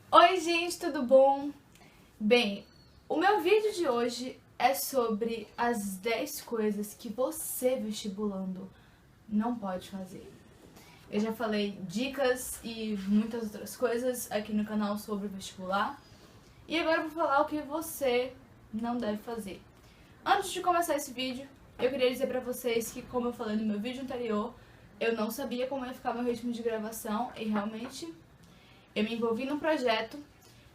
Oi gente, tudo bom? Bem, o meu vídeo de hoje é sobre as 10 coisas que você, vestibulando, não pode fazer. Eu já falei dicas e muitas outras coisas aqui no canal sobre vestibular, e agora eu vou falar o que você não deve fazer. Antes de começar esse vídeo, eu queria dizer pra vocês que, como eu falei no meu vídeo anterior, eu não sabia como ia ficar meu ritmo de gravação e realmente eu me envolvi num projeto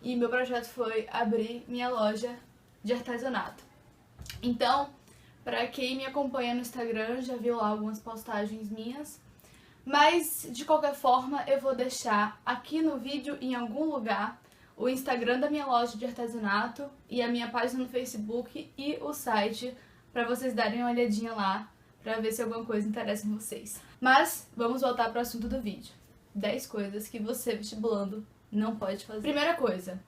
e meu projeto foi abrir minha loja de artesanato. Então, para quem me acompanha no Instagram já viu lá algumas postagens minhas, mas de qualquer forma eu vou deixar aqui no vídeo em algum lugar o Instagram da minha loja de artesanato e a minha página no Facebook e o site para vocês darem uma olhadinha lá para ver se alguma coisa interessa em vocês. Mas vamos voltar para o assunto do vídeo. 10 coisas que você, vestibulando, não pode fazer. Primeira coisa,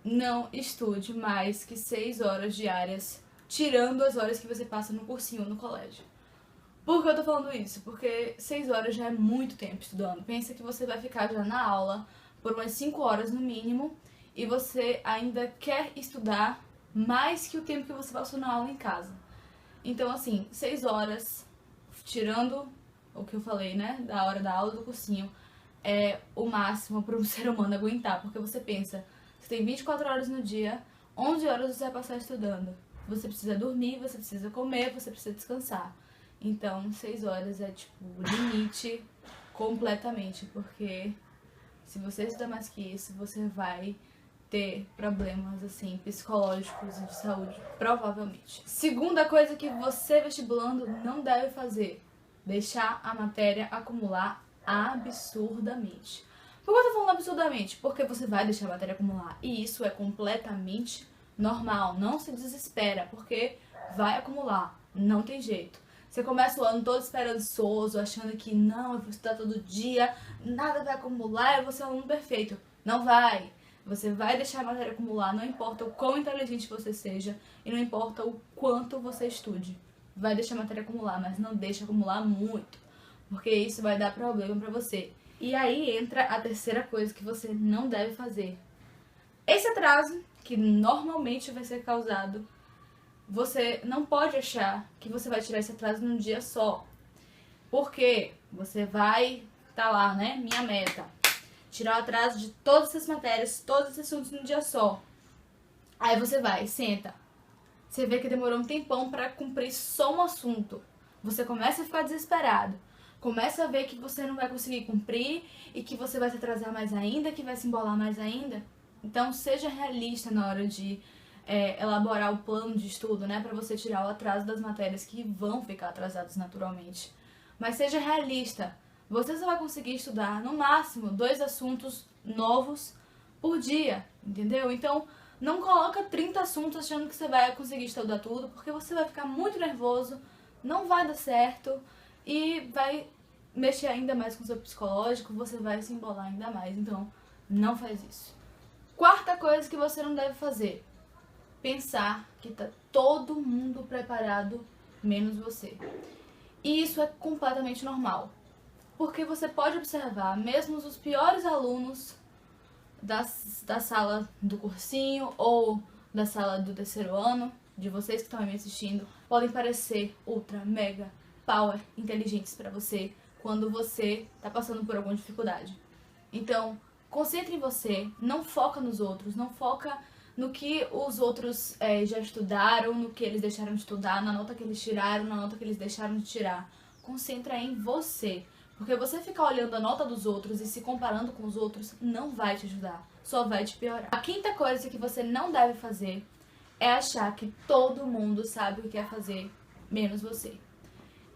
não estude mais que 6 horas diárias, tirando as horas que você passa no cursinho no colégio. Por que eu tô falando isso? Porque 6 horas já é muito tempo estudando. Pensa que você vai ficar já na aula por umas 5 horas no mínimo e você ainda quer estudar mais que o tempo que você passou na aula em casa. Então, assim, 6 horas, tirando o que eu falei, né, da hora da aula do cursinho, é o máximo para um ser humano aguentar, porque você pensa, você tem 24 horas no dia, 11 horas você vai passar estudando. Você precisa dormir, você precisa comer, você precisa descansar. Então, 6 horas é, tipo, o limite completamente, porque se você estudar mais que isso, você vai ter problemas, assim, psicológicos e de saúde, provavelmente. Segunda coisa que você, vestibulando, não deve fazer: deixar a matéria acumular absurdamente. Por que eu tô falando absurdamente? Porque você vai deixar a matéria acumular, e isso é completamente normal. Não se desespera, porque vai acumular, não tem jeito. Você começa o ano todo esperançoso, achando que não, eu vou estudar todo dia, nada vai acumular, eu vou ser um aluno perfeito. Não vai. Você vai deixar a matéria acumular, não importa o quão inteligente você seja e não importa o quanto você estude. Vai deixar a matéria acumular, mas não deixa acumular muito, porque isso vai dar problema pra você. E aí entra a terceira coisa que você não deve fazer. Esse atraso, que normalmente vai ser causado, você não pode achar que você vai tirar esse atraso num dia só. Porque você vai tá lá, né? Minha meta: tirar o atraso de todas essas matérias, todos esses assuntos num dia só. Aí você vai, senta. Você vê que demorou um tempão pra cumprir só um assunto. Você começa a ficar desesperado. Começa a ver que você não vai conseguir cumprir e que você vai se atrasar mais ainda, que vai se embolar mais ainda. Então, seja realista na hora de elaborar o plano de estudo, né? Pra você tirar o atraso das matérias que vão ficar atrasadas naturalmente. Mas seja realista. Você só vai conseguir estudar, no máximo, 2 assuntos novos por dia, entendeu? Então, não coloca 30 assuntos achando que você vai conseguir estudar tudo, porque você vai ficar muito nervoso, não vai dar certo e vai mexer ainda mais com o seu psicológico, você vai se embolar ainda mais. Então, não faz isso. Quarta coisa que você não deve fazer: pensar que tá todo mundo preparado, menos você. E isso é completamente normal, porque você pode observar, mesmo os piores alunos da sala do cursinho ou da sala do terceiro ano, de vocês que estão aí me assistindo, podem parecer ultra, mega, power, inteligentes pra você quando você tá passando por alguma dificuldade. Então, concentre em você, não foca nos outros, não foca no que os outros já estudaram, no que eles deixaram de estudar, na nota que eles tiraram, na nota que eles deixaram de tirar. Concentra em você, porque você ficar olhando a nota dos outros e se comparando com os outros não vai te ajudar, só vai te piorar. A quinta coisa que você não deve fazer é achar que todo mundo sabe o que quer fazer, menos você.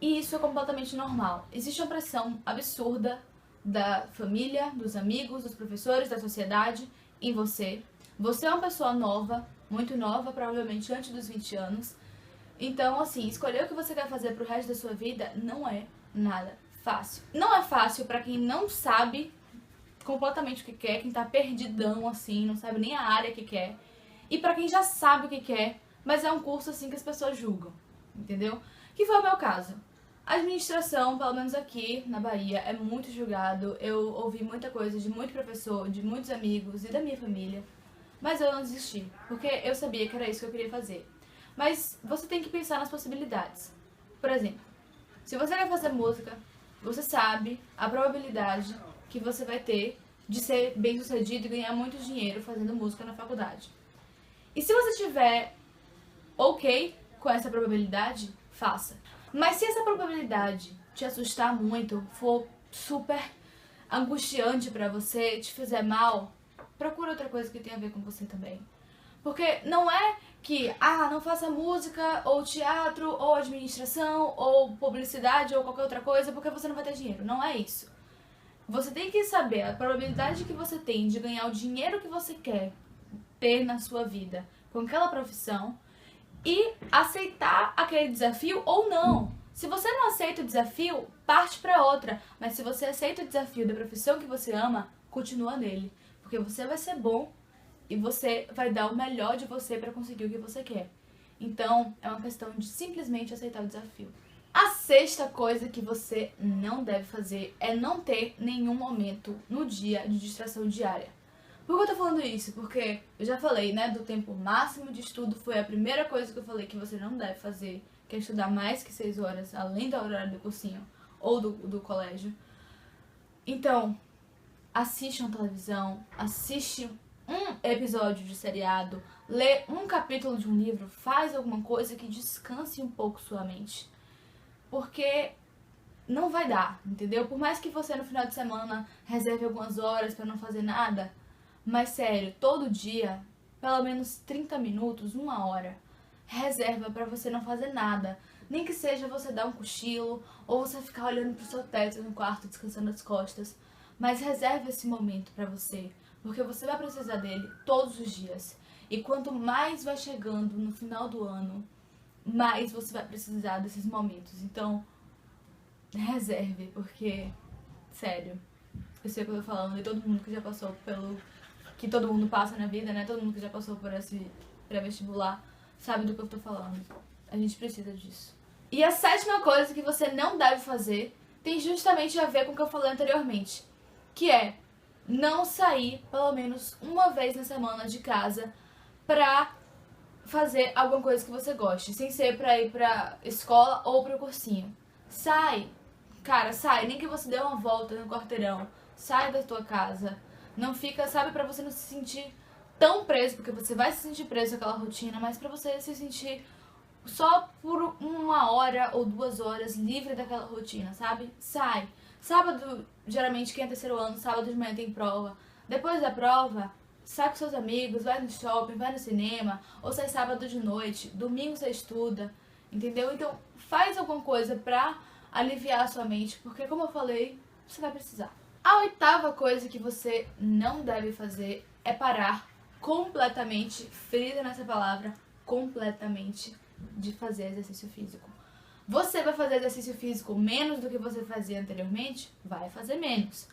E isso é completamente normal. Existe uma pressão absurda da família, dos amigos, dos professores, da sociedade em você. Você é uma pessoa nova, muito nova, provavelmente antes dos 20 anos. Então, assim, escolher o que você quer fazer pro resto da sua vida não é nada fácil. Não é fácil pra quem não sabe completamente o que quer, quem tá perdidão, assim, não sabe nem a área que quer. E pra quem já sabe o que quer, mas é um curso, assim, que as pessoas julgam, entendeu? Que foi o meu caso. Administração, pelo menos aqui na Bahia, é muito julgado. Eu ouvi muita coisa de muito professor, de muitos amigos e da minha família. Mas eu não desisti, porque eu sabia que era isso que eu queria fazer. Mas você tem que pensar nas possibilidades. Por exemplo, se você quer fazer música, você sabe a probabilidade que você vai ter de ser bem-sucedido e ganhar muito dinheiro fazendo música na faculdade. E se você tiver ok com essa probabilidade, faça. Mas se essa probabilidade te assustar muito, for super angustiante pra você, te fizer mal, procura outra coisa que tenha a ver com você também. Porque não é que, não faça música, ou teatro, ou administração, ou publicidade, ou qualquer outra coisa, porque você não vai ter dinheiro. Não é isso. Você tem que saber a probabilidade que você tem de ganhar o dinheiro que você quer ter na sua vida com aquela profissão e aceitar aquele desafio ou não. Se você não aceita o desafio, parte para outra. Mas se você aceita o desafio da profissão que você ama, continua nele. Porque você vai ser bom e você vai dar o melhor de você para conseguir o que você quer. Então, é uma questão de simplesmente aceitar o desafio. A sexta coisa que você não deve fazer é não ter nenhum momento no dia de distração diária. Por que eu tô falando isso? Porque eu já falei, né, do tempo máximo de estudo, foi a primeira coisa que eu falei que você não deve fazer, que é estudar mais que 6 horas, além do horário do cursinho ou do colégio. Então, assiste uma televisão, assiste um episódio de seriado, lê um capítulo de um livro, faz alguma coisa que descanse um pouco sua mente. Porque não vai dar, entendeu? Por mais que você no final de semana reserve algumas horas pra não fazer nada, mas sério, todo dia, pelo menos 30 minutos, 1 hora, reserva pra você não fazer nada. Nem que seja você dar um cochilo ou você ficar olhando pro seu teto no quarto, descansando as costas. Mas reserve esse momento pra você, porque você vai precisar dele todos os dias. E quanto mais vai chegando no final do ano, mais você vai precisar desses momentos. Então, reserve, porque, sério, eu sei o que eu tô falando e todo mundo que já passou pelo que todo mundo passa na vida, né? Todo mundo que já passou por esse pré-vestibular sabe do que eu tô falando. A gente precisa disso. E a sétima coisa que você não deve fazer tem justamente a ver com o que eu falei anteriormente, que é não sair pelo menos uma vez na semana de casa pra fazer alguma coisa que você goste, sem ser pra ir pra escola ou pro cursinho. Sai, cara, sai, nem que você dê uma volta no quarteirão, sai da tua casa. Não fica, sabe, pra você não se sentir tão preso, porque você vai se sentir preso naquela rotina, mas pra você se sentir só por 1 hora ou 2 horas livre daquela rotina, sabe? Sai. Sábado, geralmente quem é terceiro ano, sábado de manhã tem prova. Depois da prova, sai com seus amigos, vai no shopping, vai no cinema, ou sai sábado de noite, domingo você estuda, entendeu? Então faz alguma coisa pra aliviar a sua mente, porque como eu falei, você vai precisar. A oitava coisa que você não deve fazer é parar completamente, frisa nessa palavra, completamente, de fazer exercício físico. Você vai fazer exercício físico menos do que você fazia anteriormente? Vai fazer menos.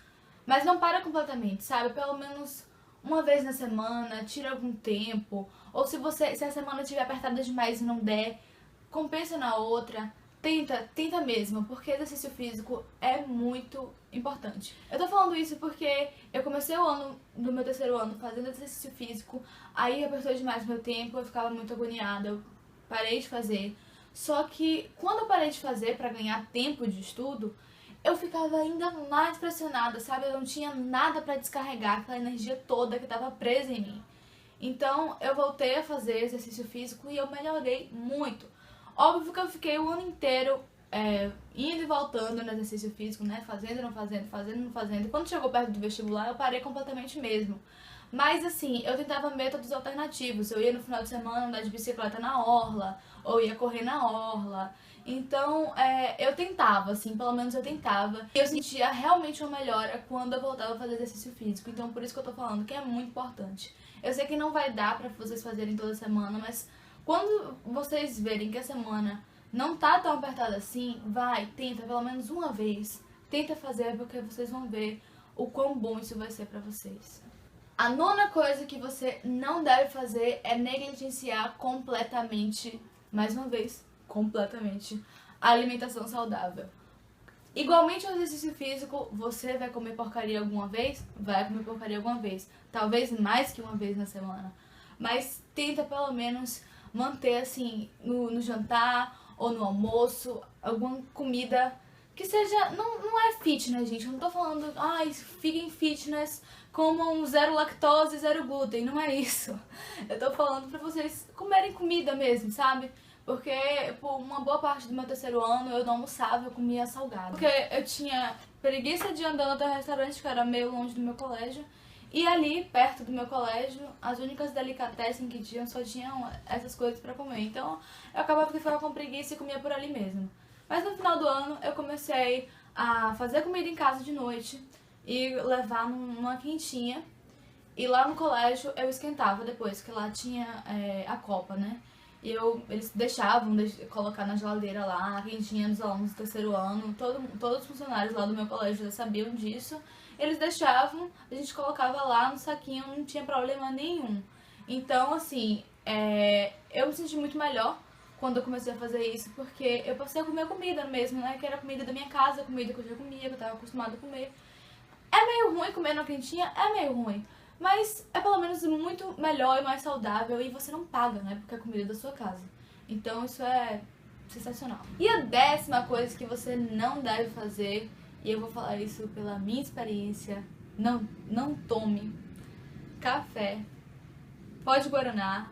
Mas não para completamente, sabe? Pelo menos uma vez na semana, tira algum tempo. Ou se a semana estiver apertada demais e não der, compensa na outra. Tenta mesmo, porque exercício físico é muito importante. Eu tô falando isso porque eu comecei o ano do meu terceiro ano fazendo exercício físico, aí apertou demais meu tempo, eu ficava muito agoniada, eu parei de fazer. Só que quando eu parei de fazer pra ganhar tempo de estudo, eu ficava ainda mais pressionada, sabe? Eu não tinha nada pra descarregar aquela energia toda que tava presa em mim. Então eu voltei a fazer exercício físico e eu melhorei muito. Óbvio que eu fiquei o ano inteiro indo e voltando no exercício físico, né? Fazendo, não fazendo, fazendo, não fazendo. E quando chegou perto do vestibular, eu parei completamente mesmo. Mas assim, eu tentava métodos alternativos. Eu ia no final de semana andar de bicicleta na orla, ou ia correr na orla. Então, eu tentava, assim, pelo menos eu tentava. E eu sentia realmente uma melhora quando eu voltava a fazer exercício físico. Então, por isso que eu tô falando que é muito importante. Eu sei que não vai dar pra vocês fazerem toda semana, mas quando vocês verem que a semana não tá tão apertada assim, tenta pelo menos uma vez. Tenta fazer, porque vocês vão ver o quão bom isso vai ser pra vocês. A nona coisa que você não deve fazer é negligenciar completamente, mais uma vez, completamente, a alimentação saudável. Igualmente ao exercício físico, você vai comer porcaria alguma vez? Vai comer porcaria alguma vez. Talvez mais que uma vez na semana. Mas tenta pelo menos manter assim, no jantar ou no almoço, alguma comida que seja... Não é fitness, gente. Eu não tô falando, ai, fiquem fitness, comam zero lactose, zero glúten. Não é isso. Eu tô falando pra vocês comerem comida mesmo, sabe? Porque por uma boa parte do meu terceiro ano eu não almoçava, eu comia salgado. Porque eu tinha preguiça de andar até o restaurante, que era meio longe do meu colégio. E ali, perto do meu colégio, as únicas delicatessen que tinham só tinham essas coisas pra comer. Então eu acabava que ficava com preguiça e comia por ali mesmo. Mas no final do ano eu comecei a fazer comida em casa de noite e levar numa quentinha. E lá no colégio eu esquentava depois, que lá tinha a copa, né? E eles deixavam colocar na geladeira lá, a quentinha dos alunos do terceiro ano. Todos os funcionários lá do meu colégio já sabiam disso. Eles deixavam, a gente colocava lá no saquinho, não tinha problema nenhum. Então, assim, eu me senti muito melhor quando eu comecei a fazer isso, porque eu passei a comer comida mesmo, né? Que era comida da minha casa, comida que eu já comia, que eu tava acostumada a comer. É meio ruim comer na quentinha? É meio ruim. Mas é pelo menos muito melhor e mais saudável e você não paga, né? Porque é comida da sua casa. Então isso é sensacional. E a 10ª coisa que você não deve fazer, e eu vou falar isso pela minha experiência, não tome café, pó de guaraná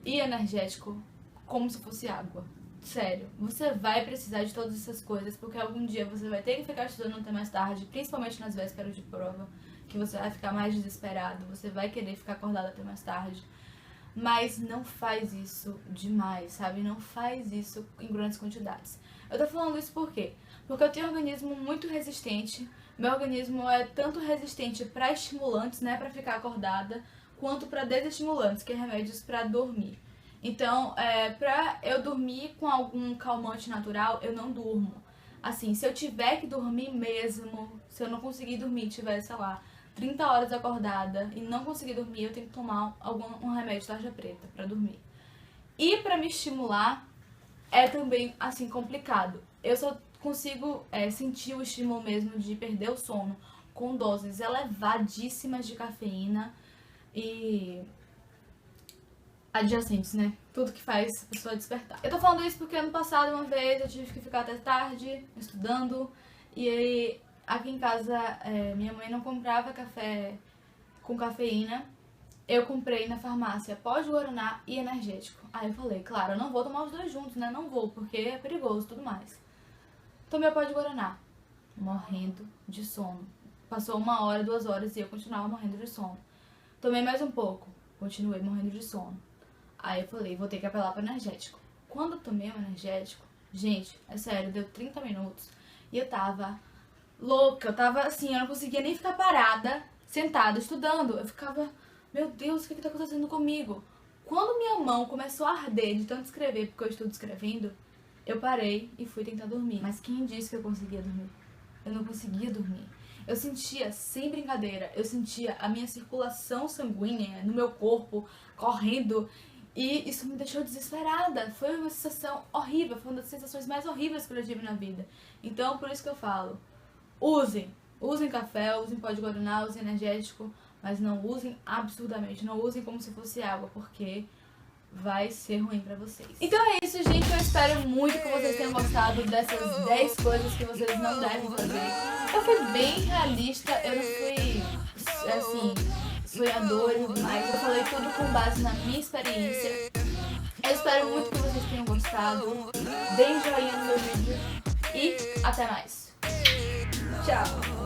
e energético como se fosse água. Sério, você vai precisar de todas essas coisas, porque algum dia você vai ter que ficar estudando até mais tarde, principalmente nas vésperas de prova, que você vai ficar mais desesperado, você vai querer ficar acordado até mais tarde. Mas não faz isso demais, sabe? Não faz isso em grandes quantidades. Eu tô falando isso por quê? Porque eu tenho um organismo muito resistente. Meu organismo é tanto resistente para estimulantes, né, para ficar acordada, quanto para desestimulantes, que é remédios para dormir. Então, pra eu dormir com algum calmante natural, eu não durmo. Assim, se eu tiver que dormir mesmo, se eu não conseguir dormir, tiver, sei lá, 30 horas acordada e não conseguir dormir, eu tenho que tomar um remédio tarja preta pra dormir. E pra me estimular, é também, assim, complicado. Eu só consigo sentir o estímulo mesmo de perder o sono com doses elevadíssimas de cafeína e adjacentes, né? Tudo que faz a pessoa despertar. Eu tô falando isso porque ano passado, uma vez, eu tive que ficar até tarde estudando. E aí, aqui em casa, minha mãe não comprava café com cafeína. Eu comprei na farmácia pó de guaraná e energético. Aí eu falei, claro, eu não vou tomar os dois juntos, né? Não vou, porque é perigoso e tudo mais. Tomei o pó de guaraná, morrendo de sono. Passou 1 hora, 2 horas e eu continuava morrendo de sono. Tomei mais um pouco, continuei morrendo de sono. Aí eu falei, vou ter que apelar para energético. Quando eu tomei o energético, gente, é sério, deu 30 minutos e eu tava louca, eu tava assim, eu não conseguia nem ficar parada, sentada, estudando. Eu ficava, meu Deus, o que tá acontecendo comigo? Quando minha mão começou a arder de tanto escrever, porque eu estudo escrevendo, eu parei e fui tentar dormir. Mas quem disse que eu conseguia dormir? Eu não conseguia dormir. Eu sentia, sem brincadeira, eu sentia a minha circulação sanguínea no meu corpo correndo. E isso me deixou desesperada. Foi uma sensação horrível. Foi uma das sensações mais horríveis que eu já tive na vida. Então, por isso que eu falo. Usem café, usem pó de guaraná, usem energético. Mas não usem absurdamente. Não usem como se fosse água, porque vai ser ruim pra vocês. Então é isso, gente. Eu espero muito que vocês tenham gostado dessas 10 coisas que vocês não devem fazer. Eu fui bem realista. Eu não fui, assim, sonhadora, mas eu falei tudo com base na minha experiência. Eu espero muito que vocês tenham gostado. Deem joinha no meu vídeo e até mais. Tchau!